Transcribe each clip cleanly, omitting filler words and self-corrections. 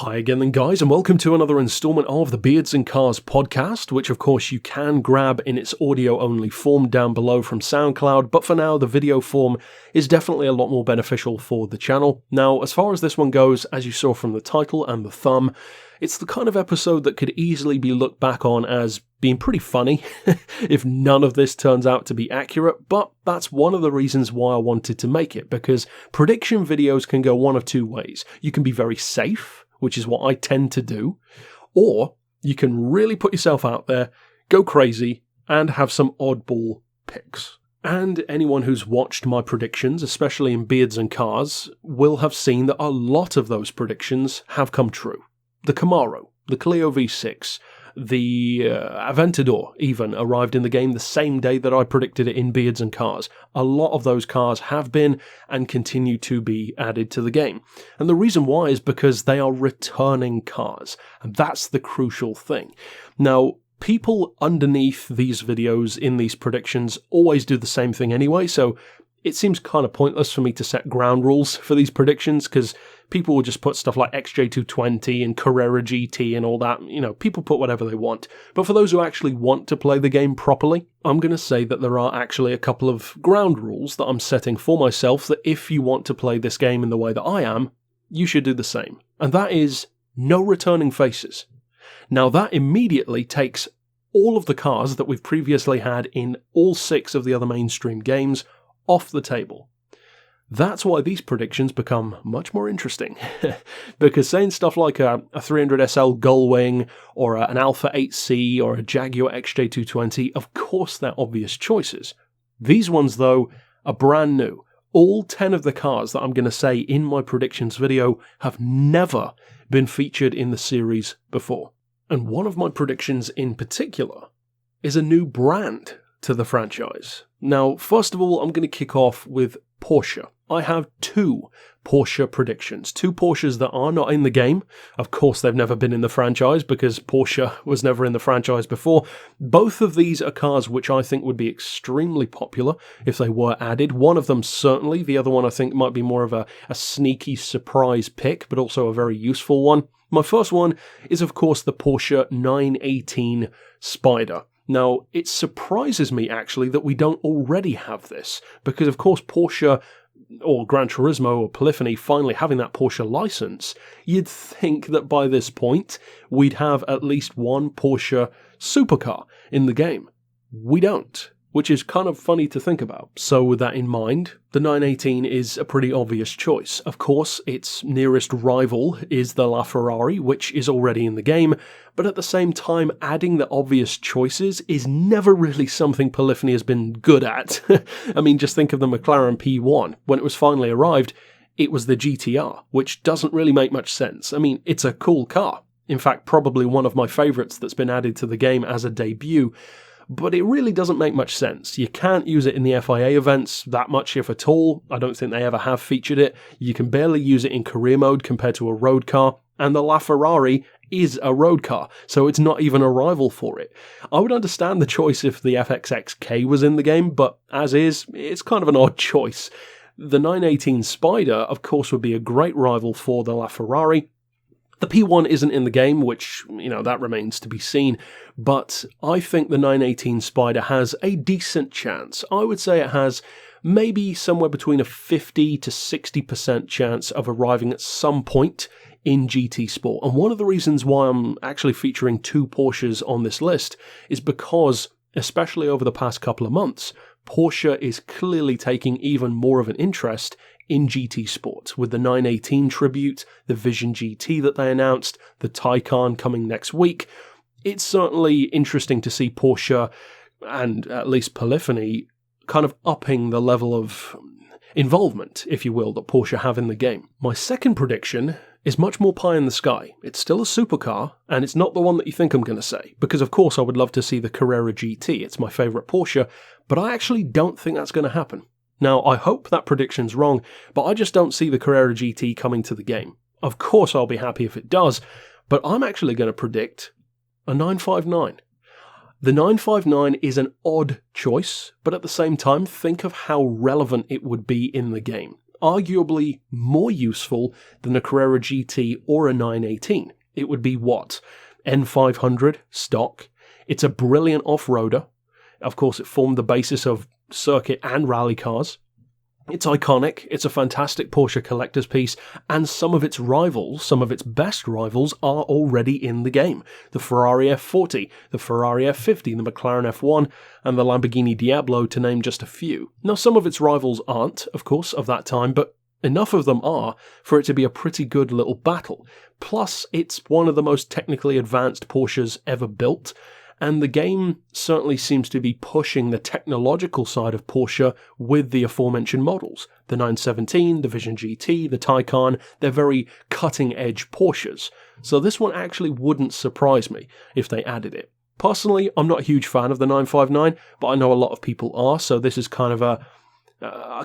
Hi again then guys, and welcome to another instalment of the Beards and Cars podcast, which of course you can grab in its audio only form down below from SoundCloud, but for now the video form is definitely a lot more beneficial for the channel. Now, as far as this one goes, as you saw from the title and the thumb, it's the kind of episode that could easily be looked back on as being pretty funny if none of this turns out to be accurate, but that's one of the reasons why I wanted to make it, because prediction videos can go one of two ways. You can be very safe, which is what I tend to do, or you can really put yourself out there, go crazy, and have some oddball picks. And anyone who's watched my predictions, especially in Beards and Cars, will have seen that a lot of those predictions have come true. The Camaro, the Clio V6, the Aventador even arrived in the game the same day that I predicted it in Beards and Cars. A lot of those cars have been and continue to be added to the game. And the reason why is because they are returning cars. And that's the crucial thing. Now, people underneath these videos in these predictions always do the same thing anyway, so it seems kind of pointless for me to set ground rules for these predictions, because people will just put stuff like XJ220 and Carrera GT and all that. You know, people put whatever they want. But for those who actually want to play the game properly, I'm going to say that there are actually a couple of ground rules that I'm setting for myself, that if you want to play this game in the way that I am, you should do the same. And that is no returning faces. Now that immediately takes all of the cars that we've previously had in all 6 of the other mainstream games off the table. That's why these predictions become much more interesting, because saying stuff like a 300SL Gullwing or an Alpha 8C or a Jaguar XJ220, of course they're obvious choices. These ones though are brand new. All 10 of the cars that I'm going to say in my predictions video have never been featured in the series before. And one of my predictions in particular is a new brand to the franchise. Now, first of all, I'm going to kick off with Porsche. I have 2 Porsche predictions. 2 Porsches that are not in the game. Of course, they've never been in the franchise because Porsche was never in the franchise before. Both of these are cars which I think would be extremely popular if they were added. One of them certainly. The other one I think might be more of a sneaky surprise pick, but also a very useful one. My first one is, of course, the Porsche 918 Spider. Now, it surprises me, actually, that we don't already have this, because, of course, Porsche, or Gran Turismo, or Polyphony finally having that Porsche license, you'd think that by this point, we'd have at least one Porsche supercar in the game. We don't, which is kind of funny to think about. So with that in mind, the 918 is a pretty obvious choice. Of course, its nearest rival is the LaFerrari, which is already in the game, but at the same time, adding the obvious choices is never really something Polyphony has been good at. I mean, just think of the McLaren P1. When it was finally arrived, it was the GTR, which doesn't really make much sense. I mean, it's a cool car. In fact, probably one of my favourites that's been added to the game as a debut, but it really doesn't make much sense. You can't use it in the FIA events that much, if at all. I don't think they ever have featured it. You can barely use it in career mode compared to a road car, and the LaFerrari is a road car, so it's not even a rival for it. I would understand the choice if the FXXK was in the game, but as is, it's kind of an odd choice. The 918 Spider, of course, would be a great rival for the LaFerrari. The P1 isn't in the game, which, that remains to be seen, but I think the 918 Spider has a decent chance. I would say it has maybe somewhere between a 50 to 60% chance of arriving at some point in GT Sport. And one of the reasons why I'm actually featuring 2 Porsches on this list is because, especially over the past couple of months, Porsche is clearly taking even more of an interest in GT Sport, with the 918 Tribute, the Vision GT that they announced, the Taycan coming next week. It's certainly interesting to see Porsche, and at least Polyphony, kind of upping the level of involvement, if you will, that Porsche have in the game. My second prediction is much more pie in the sky. It's still a supercar, and it's not the one that you think I'm going to say, because of course I would love to see the Carrera GT. It's my favourite Porsche, but I actually don't think that's going to happen. Now, I hope that prediction's wrong, but I just don't see the Carrera GT coming to the game. Of course I'll be happy if it does, but I'm actually going to predict a 959. The 959 is an odd choice, but at the same time, think of how relevant it would be in the game. arguably more useful than a Carrera GT or a 918. It would be what? N500 stock. It's a brilliant off-roader. Of course, it formed the basis of circuit and rally cars. It's iconic, it's a fantastic Porsche collector's piece, and some of its rivals, some of its best rivals, are already in the game. The Ferrari F40, the Ferrari F50, the McLaren F1, and the Lamborghini Diablo, to name just a few. Now, some of its rivals aren't, of course, of that time, but enough of them are for it to be a pretty good little battle. Plus, it's one of the most technically advanced Porsches ever built, and the game certainly seems to be pushing the technological side of Porsche with the aforementioned models. The 917, the Vision GT, the Taycan, they're very cutting-edge Porsches. So this one actually wouldn't surprise me if they added it. Personally, I'm not a huge fan of the 959, but I know a lot of people are, so this is kind of a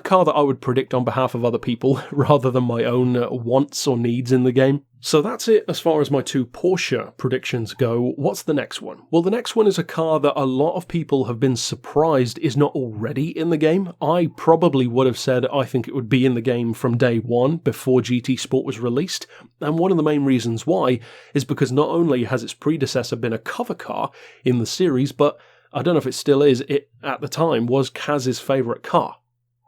car that I would predict on behalf of other people rather than my own wants or needs in the game. So that's it as far as my two Porsche predictions go. What's the next one? Well, the next one is a car that a lot of people have been surprised is not already in the game. I probably would have said I think it would be in the game from day one before GT Sport was released. And one of the main reasons why is because not only has its predecessor been a cover car in the series, but I don't know if it still is, it at the time was Kaz's favourite car.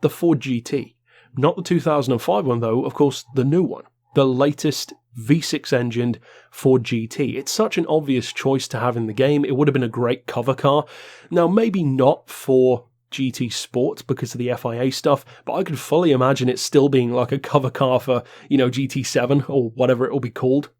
The Ford GT. Not the 2005 one though, of course the new one. The latest V6 engined Ford GT. It's such an obvious choice to have in the game. It would have been a great cover car. Now maybe not for GT Sport because of the FIA stuff, but I could fully imagine it still being like a cover car for, GT7 or whatever it will be called.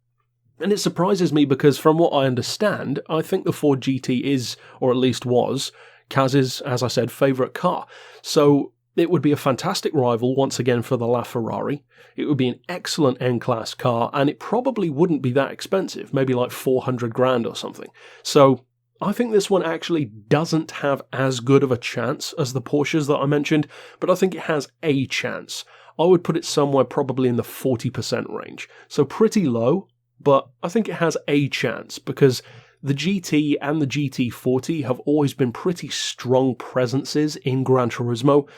And it surprises me because from what I understand, I think the Ford GT is, or at least was, Kaz's, as I said, favourite car. So it would be a fantastic rival once again for the LaFerrari. It would be an excellent N-Class car, and it probably wouldn't be that expensive, maybe like 400 grand or something. So I think this one actually doesn't have as good of a chance as the Porsches that I mentioned, but I think it has a chance. I would put it somewhere probably in the 40% range. So pretty low, but I think it has a chance because the GT and the GT40 have always been pretty strong presences in Gran Turismo.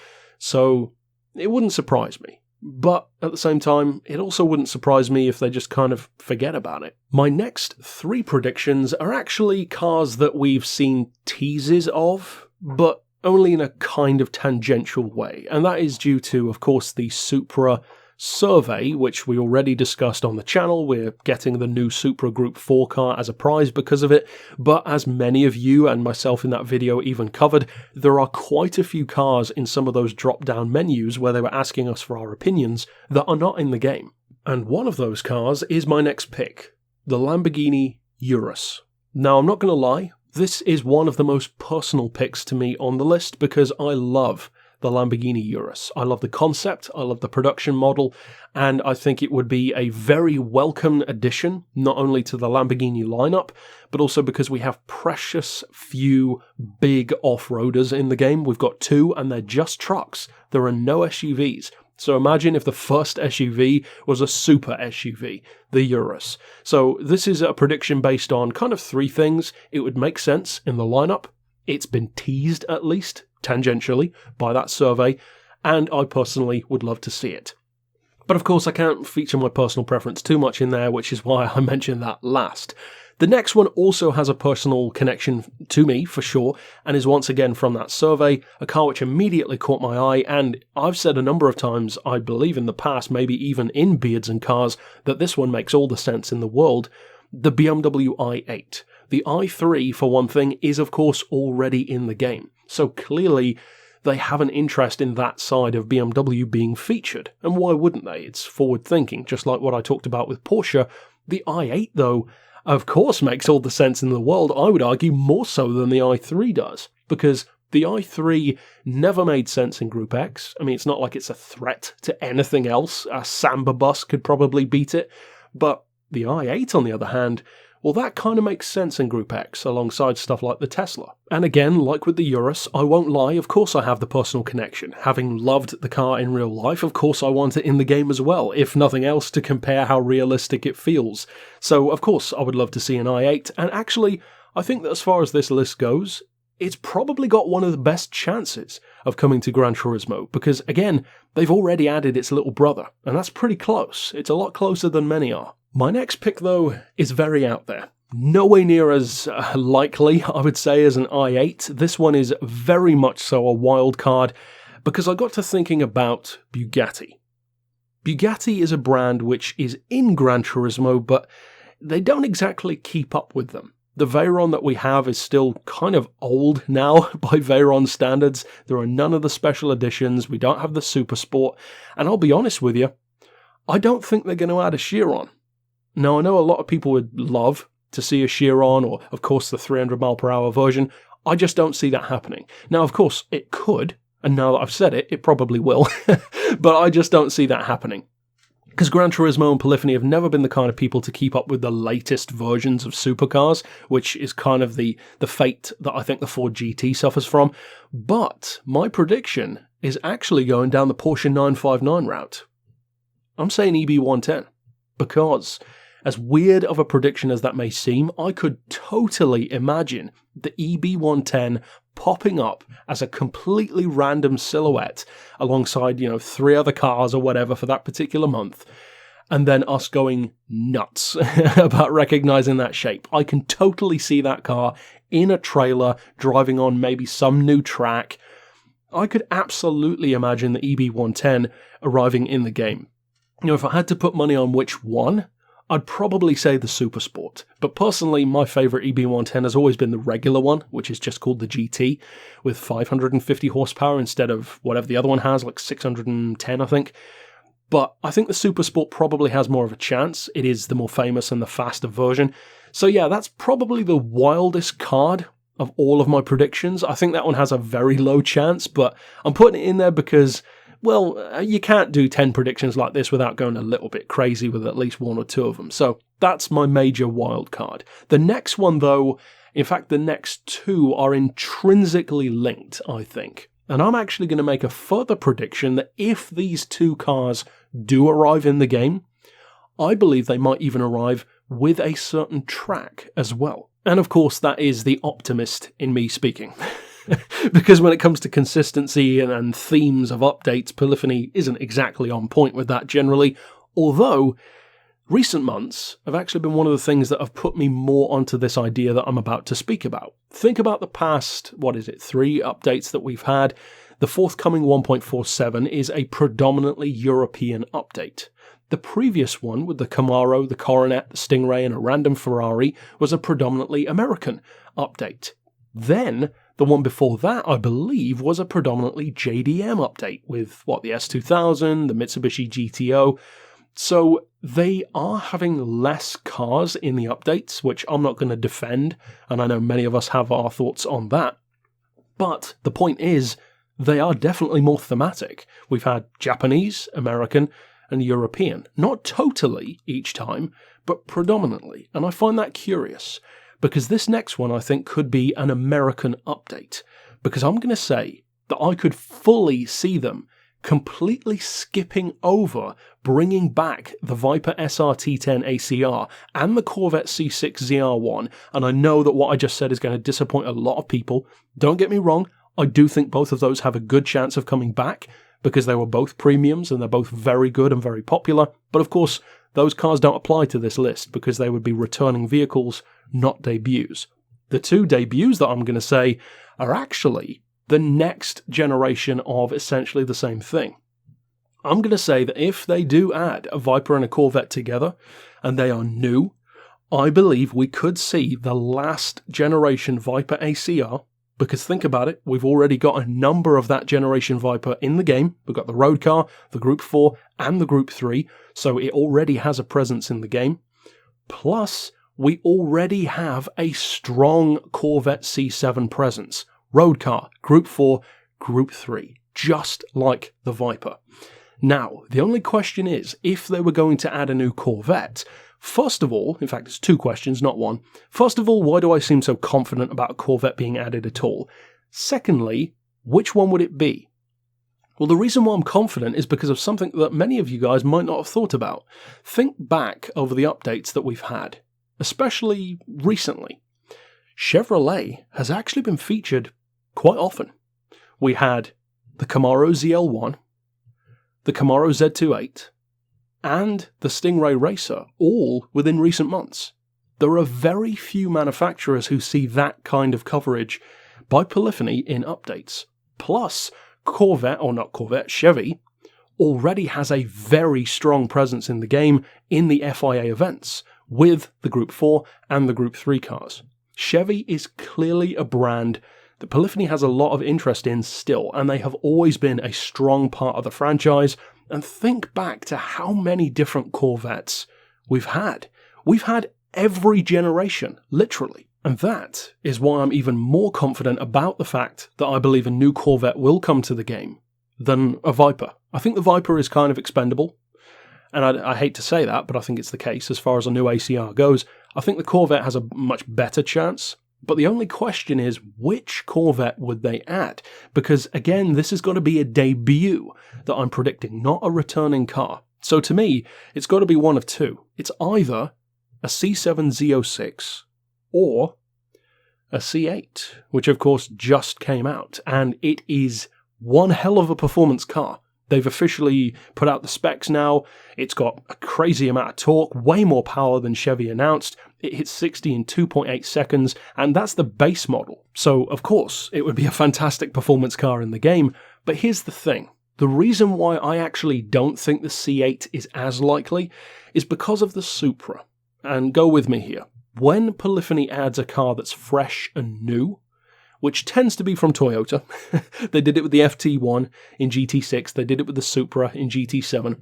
So it wouldn't surprise me. But at the same time, it also wouldn't surprise me if they just kind of forget about it. My next three predictions are actually cars that we've seen teases of, but only in a kind of tangential way. And that is due to, of course, the Supra survey, which we already discussed on the channel. We're getting the new Supra Group 4 car as a prize because of it, but as many of you and myself in that video even covered, there are quite a few cars in some of those drop-down menus where they were asking us for our opinions that are not in the game. And one of those cars is my next pick, the Lamborghini Urus. Now, I'm not going to lie, this is one of the most personal picks to me on the list because I love the Lamborghini Urus. I love the concept, I love the production model, and I think it would be a very welcome addition, not only to the Lamborghini lineup, but also because we have precious few big off-roaders in the game. We've got two, and they're just trucks. There are no SUVs. So imagine if the first SUV was a super SUV, the Urus. So this is a prediction based on kind of three things. It would make sense in the lineup. It's been teased, at least, tangentially, by that survey, and I personally would love to see it. But of course I can't feature my personal preference too much in there, which is why I mentioned that last. The next one also has a personal connection to me, for sure, and is once again from that survey, a car which immediately caught my eye, and I've said a number of times, I believe in the past, maybe even in Beards and Cars, that this one makes all the sense in the world, the BMW i8. The i3, for one thing, is of course already in the game. So clearly, they have an interest in that side of BMW being featured. And why wouldn't they? It's forward thinking, just like what I talked about with Porsche. The i8, though, of course makes all the sense in the world. I would argue more so than the i3 does. Because the i3 never made sense in Group X. I mean, it's not like it's a threat to anything else. A Samba bus could probably beat it. But the i8, on the other hand, well, that kind of makes sense in Group X, alongside stuff like the Tesla. And again, like with the Urus, I won't lie, of course I have the personal connection. Having loved the car in real life, of course I want it in the game as well, if nothing else to compare how realistic it feels. So, of course, I would love to see an i8, and actually, I think that as far as this list goes, it's probably got one of the best chances of coming to Gran Turismo because, again, they've already added its little brother, and that's pretty close. It's a lot closer than many are. My next pick, though, is very out there. Nowhere near as likely, I would say, as an i8. This one is very much so a wild card because I got to thinking about Bugatti. Bugatti is a brand which is in Gran Turismo, but they don't exactly keep up with them. The Veyron that we have is still kind of old now by Veyron standards. There are none of the special editions. We don't have the Super Sport. And I'll be honest with you, I don't think they're going to add a Chiron. Now, I know a lot of people would love to see a Chiron or, of course, the 300 mile per hour version. I just don't see that happening. Now, of course, it could. And now that I've said it, it probably will. But I just don't see that happening. Because Gran Turismo and Polyphony have never been the kind of people to keep up with the latest versions of supercars, which is kind of the fate that I think the Ford GT suffers from. But my prediction is actually going down the Porsche 959 route. I'm saying EB110. Because, as weird of a prediction as that may seem, I could totally imagine the EB110 popping up as a completely random silhouette alongside, 3 other cars or whatever for that particular month, and then us going nuts about recognizing that shape. I can totally see that car in a trailer, driving on maybe some new track. I could absolutely imagine the EB110 arriving in the game. If I had to put money on which one, I'd probably say the Super Sport, but personally my favourite EB110 has always been the regular one, which is just called the GT, with 550 horsepower instead of whatever the other one has, like 610 I think. But I think the Super Sport probably has more of a chance. It is the more famous and the faster version. So yeah, that's probably the wildest card of all of my predictions. I think that one has a very low chance, but I'm putting it in there because, well, you can't do 10 predictions like this without going a little bit crazy with at least 1 or 2 of them. So that's my major wild card. The next one, though, in fact, the next 2 are intrinsically linked, I think. And I'm actually going to make a further prediction that if these 2 cars do arrive in the game, I believe they might even arrive with a certain track as well. And of course, that is the optimist in me speaking. Because when it comes to consistency and themes of updates, Polyphony isn't exactly on point with that generally, although recent months have actually been one of the things that have put me more onto this idea that I'm about to speak about. Think about the past, 3 updates that we've had. The forthcoming 1.47 is a predominantly European update. The previous one, with the Camaro, the Coronet, the Stingray and a random Ferrari, was a predominantly American update. Then, the one before that, I believe, was a predominantly JDM update with, the S2000, the Mitsubishi GTO. So they are having less cars in the updates, which I'm not going to defend, and I know many of us have our thoughts on that. But the point is, they are definitely more thematic. We've had Japanese, American, and European. Not totally each time, but predominantly. And I find that curious. Because this next one, I think, could be an American update. Because I'm going to say that I could fully see them completely skipping over bringing back the Viper SRT10 ACR and the Corvette C6 ZR1. And I know that what I just said is going to disappoint a lot of people. Don't get me wrong, I do think both of those have a good chance of coming back because they were both premiums and they're both very good and very popular. But of course, those cars don't apply to this list because they would be returning vehicles, not debuts. The 2 debuts that I'm going to say are actually the next generation of essentially the same thing. I'm going to say that if they do add a Viper and a Corvette together, and they are new, I believe we could see the last generation Viper ACR, because think about it, we've already got a number of that generation Viper in the game. We've got the road car, the Group 4, and the Group 3, so it already has a presence in the game. Plus, we already have a strong Corvette C7 presence. Road car, Group 4, Group 3, just like the Viper. Now, the only question is, if they were going to add a new Corvette, first of all, in fact it's 2 questions, not 1. First of all, why do I seem so confident about a Corvette being added at all? Secondly, which one would it be? Well, the reason why I'm confident is because of something that many of you guys might not have thought about. Think back over the updates that we've had, especially recently. Chevrolet has actually been featured quite often. We had the Camaro ZL1, the Camaro Z28, and the Stingray Racer, all within recent months. There are very few manufacturers who see that kind of coverage by Polyphony in updates. Plus, Chevy already has a very strong presence in the game in the FIA events, with the Group 4 and the Group 3 cars. Chevy is clearly a brand that Polyphony has a lot of interest in still, and they have always been a strong part of the franchise. And think back to how many different Corvettes we've had. We've had every generation, literally. And that is why I'm even more confident about the fact that I believe a new Corvette will come to the game than a Viper. I think the Viper is kind of expendable, and I hate to say that, but I think it's the case as far as a new ACR goes. I think the Corvette has a much better chance, but the only question is, which Corvette would they add? Because, again, this is going to be a debut that I'm predicting, not a returning car. So to me, it's got to be one of two. It's either a C7 Z06 or a C8, which of course just came out, and it is one hell of a performance car. They've officially put out the specs now. It's got a crazy amount of torque, way more power than Chevy announced. It hits 60 in 2.8 seconds, and that's the base model. So, of course, it would be a fantastic performance car in the game. But here's the thing. The reason why I actually don't think the C8 is as likely is because of the Supra. And go with me here. When Polyphony adds a car that's fresh and new, which tends to be from Toyota. They did it with the FT1 in GT6, they did it with the Supra in GT7.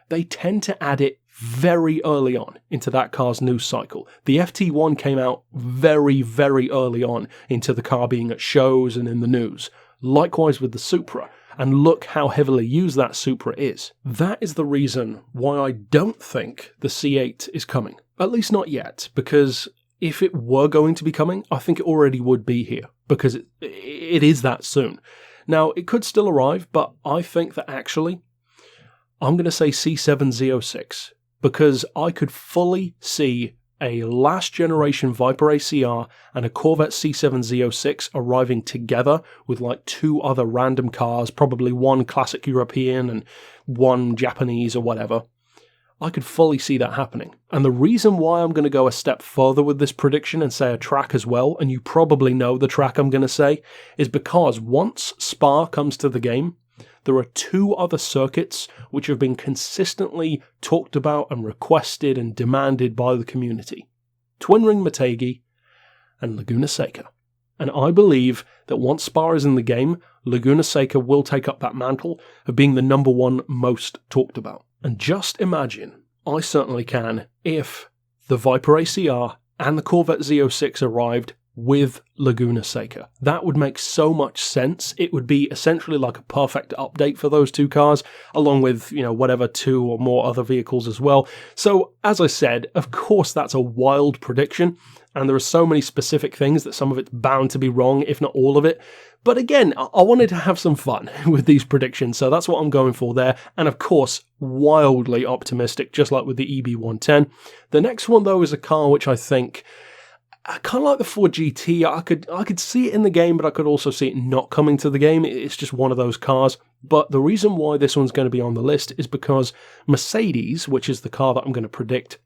They tend to add it very early on into that car's news cycle. The FT1 came out very, very early on into the car being at shows and in the news. Likewise with the Supra. And look how heavily used that Supra is. That is the reason why I don't think the C8 is coming. At least not yet, because if it were going to be coming, I think it already would be here, because it is that soon. Now, it could still arrive, but I think that actually, I'm going to say C7 Z06, because I could fully see a last generation Viper ACR and a Corvette C7 Z06 arriving together with like two other random cars, probably one classic European and one Japanese or whatever. I could fully see that happening. And the reason why I'm going to go a step further with this prediction and say a track as well, and you probably know the track I'm going to say, is because once Spa comes to the game, there are two other circuits which have been consistently talked about and requested and demanded by the community. Twin Ring Motegi and Laguna Seca. And I believe that once Spa is in the game, Laguna Seca will take up that mantle of being the number one most talked about. And just imagine, I certainly can, if the Viper ACR and the Corvette Z06 arrived with Laguna Seca. That would make so much sense. It would be essentially like a perfect update for those two cars, along with, whatever two or more other vehicles as well. So, as I said, of course that's a wild prediction, and there are so many specific things that some of it's bound to be wrong, if not all of it. But again, I wanted to have some fun with these predictions, so that's what I'm going for there. And of course, wildly optimistic, just like with the EB110. The next one, though, is a car which I think, kind of like the Ford GT, I could see it in the game, but I could also see it not coming to the game. It's just one of those cars. But the reason why this one's going to be on the list is because Mercedes, which is the car that I'm going to predict,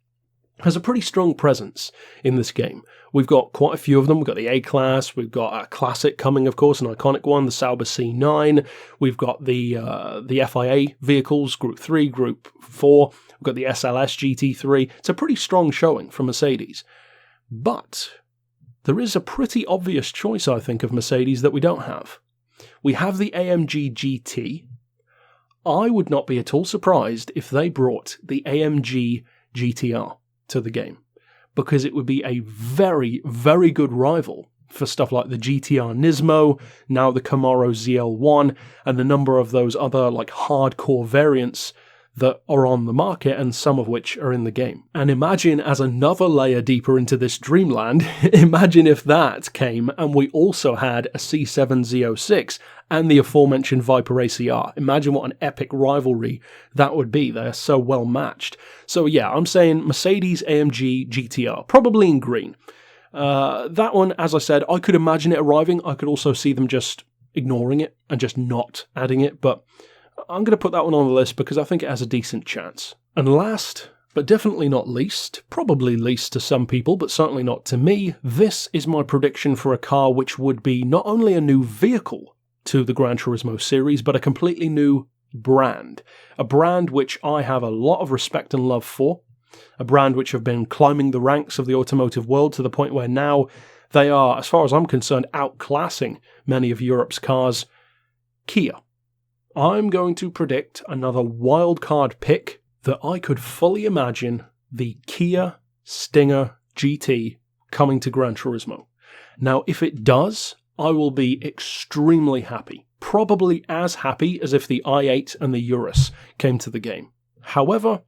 has a pretty strong presence in this game. We've got quite a few of them. We've got the A-Class, we've got a classic coming, of course, an iconic one, the Sauber C9, we've got the FIA vehicles, Group 3, Group 4, we've got the SLS GT3. It's a pretty strong showing from Mercedes. But there is a pretty obvious choice, I think, of Mercedes that we don't have. We have the AMG GT. I would not be at all surprised if they brought the AMG GTR to the game, because it would be a very, very good rival for stuff like the GTR Nismo, now the Camaro ZL1, and a number of those other like hardcore variants that are on the market, and some of which are in the game. And imagine, as another layer deeper into this dreamland, imagine if that came and we also had a C7 Z06 and the aforementioned Viper ACR. Imagine what an epic rivalry that would be. They're so well matched. So yeah, I'm saying Mercedes AMG GTR, probably in green. That one, as I said, I could imagine it arriving. I could also see them just ignoring it and just not adding it, but I'm going to put that one on the list because I think it has a decent chance. And last, but definitely not least, probably least to some people, but certainly not to me, this is my prediction for a car which would be not only a new vehicle to the Gran Turismo series, but a completely new brand. A brand which I have a lot of respect and love for. A brand which have been climbing the ranks of the automotive world to the point where now they are, as far as I'm concerned, outclassing many of Europe's cars. Kia. I'm going to predict another wildcard pick that I could fully imagine the Kia Stinger GT coming to Gran Turismo. Now, if it does, I will be extremely happy. Probably as happy as if the i8 and the Urus came to the game. However,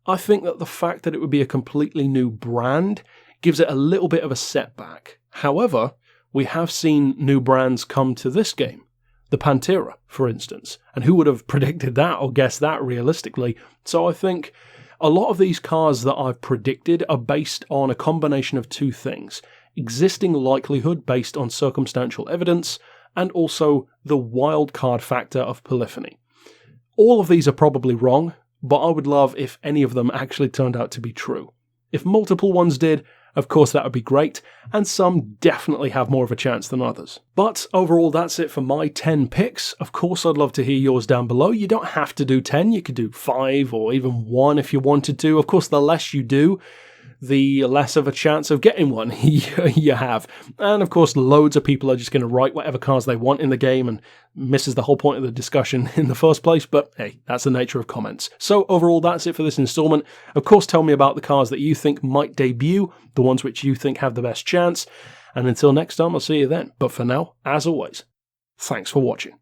I think that the fact that it would be a completely new brand gives it a little bit of a setback. However, we have seen new brands come to this game. The Pantera, for instance. And who would have predicted that or guessed that realistically? So I think a lot of these cars that I've predicted are based on a combination of two things. Existing likelihood based on circumstantial evidence, and also the wildcard factor of polyphony. All of these are probably wrong, but I would love if any of them actually turned out to be true. If multiple ones did, of course that would be great, and some definitely have more of a chance than others. But overall, that's it for my 10 picks. Of course, I'd love to hear yours down below. You don't have to do 10, you could do 5 or even 1 if you wanted to. Of course, the less you do, the less of a chance of getting one you have. And of course, loads of people are just going to write whatever cars they want in the game and misses the whole point of the discussion in the first place, but hey, that's the nature of comments. So overall, that's it for this installment. Of course, tell me about the cars that you think might debut, the ones which you think have the best chance, and until next time, I'll see you then. But for now, as always, thanks for watching.